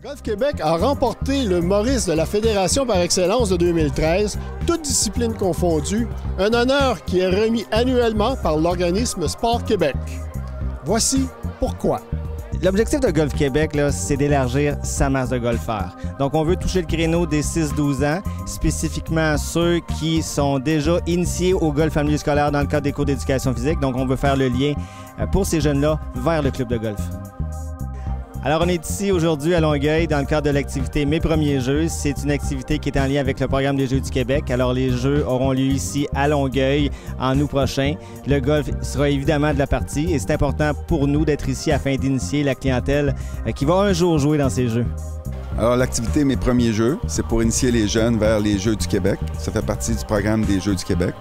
Golf Québec a remporté le Maurice de la Fédération par excellence de 2013, toutes disciplines confondues, un honneur qui est remis annuellement par l'organisme Sport Québec. Voici pourquoi. L'objectif de Golf Québec, c'est d'élargir sa masse de golfeurs. Donc, on veut toucher le créneau des 6-12 ans, spécifiquement ceux qui sont déjà initiés au golf en milieu scolaire dans le cadre des cours d'éducation physique. Donc, on veut faire le lien pour ces jeunes-là vers le club de golf. Alors, on est ici aujourd'hui à Longueuil dans le cadre de l'activité Mes premiers jeux. C'est une activité qui est en lien avec le programme des Jeux du Québec. Alors, les Jeux auront lieu ici à Longueuil en août prochain. Le golf sera évidemment de la partie et c'est important pour nous d'être ici afin d'initier la clientèle qui va un jour jouer dans ces Jeux. Alors, l'activité Mes premiers jeux, c'est pour initier les jeunes vers les Jeux du Québec. Ça fait partie du programme des Jeux du Québec.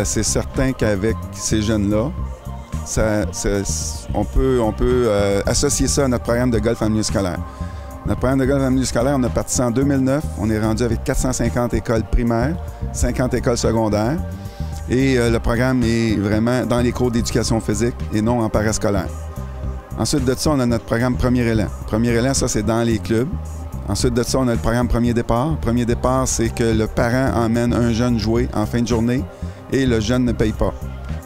C'est certain qu'avec ces jeunes-là, on peut associer ça à notre programme de golf en milieu scolaire. Notre programme de golf en milieu scolaire, on a parti ça en 2009. On est rendu avec 450 écoles primaires, 50 écoles secondaires. Et le programme est vraiment dans les cours d'éducation physique et non en parascolaire. Ensuite de ça, on a notre programme Premier Élan. Premier Élan, ça, c'est dans les clubs. Ensuite de ça, on a le programme Premier Départ. Premier Départ, c'est que le parent emmène un jeune jouer en fin de journée et le jeune ne paye pas.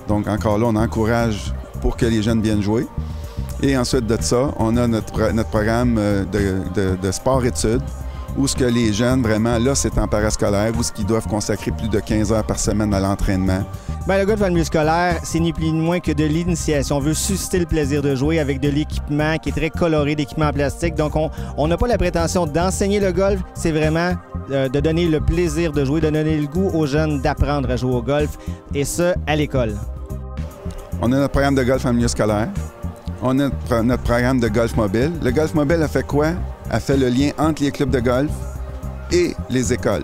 Donc, encore là, on encourage pour que les jeunes viennent jouer. Et ensuite de ça, on a notre programme de sport-études, où ce que les jeunes, vraiment, là, c'est en parascolaire, où ce qu'ils doivent consacrer plus de 15 heures par semaine à l'entraînement. Bien, le golf en milieu scolaire, c'est ni plus ni moins que de l'initiation. On veut susciter le plaisir de jouer avec de l'équipement qui est très coloré, d'équipement en plastique. Donc, on n'a pas la prétention d'enseigner le golf, c'est vraiment de donner le plaisir de jouer, de donner le goût aux jeunes d'apprendre à jouer au golf, et ça, à l'école. On a notre programme de golf en milieu scolaire. On a notre programme de golf mobile. Le golf mobile a fait quoi? A fait le lien entre les clubs de golf et les écoles.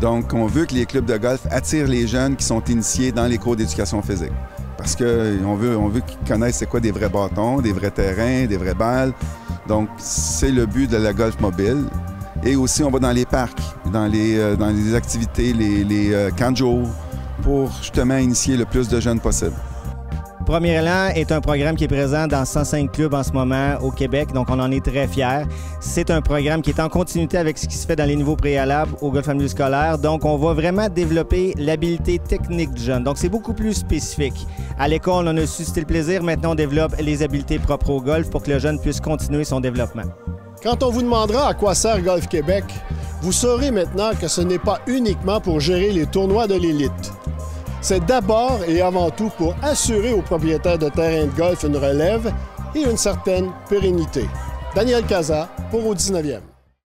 Donc, on veut que les clubs de golf attirent les jeunes qui sont initiés dans les cours d'éducation physique. Parce qu'on veut qu'ils connaissent c'est quoi des vrais bâtons, des vrais terrains, des vraies balles. Donc, c'est le but de la golf mobile. Et aussi, on va dans les parcs, dans les activités, les camps de jour, pour justement initier le plus de jeunes possible. Premier Élan est un programme qui est présent dans 105 clubs en ce moment au Québec, donc on en est très fiers. C'est un programme qui est en continuité avec ce qui se fait dans les niveaux préalables au golf en milieu scolaire, donc on va vraiment développer l'habileté technique du jeune. Donc c'est beaucoup plus spécifique. À l'école, on a suscité le plaisir, maintenant on développe les habiletés propres au golf pour que le jeune puisse continuer son développement. Quand on vous demandera à quoi sert Golf Québec, vous saurez maintenant que ce n'est pas uniquement pour gérer les tournois de l'élite. C'est d'abord et avant tout pour assurer aux propriétaires de terrains de golf une relève et une certaine pérennité. Daniel Cazat pour Au 19e.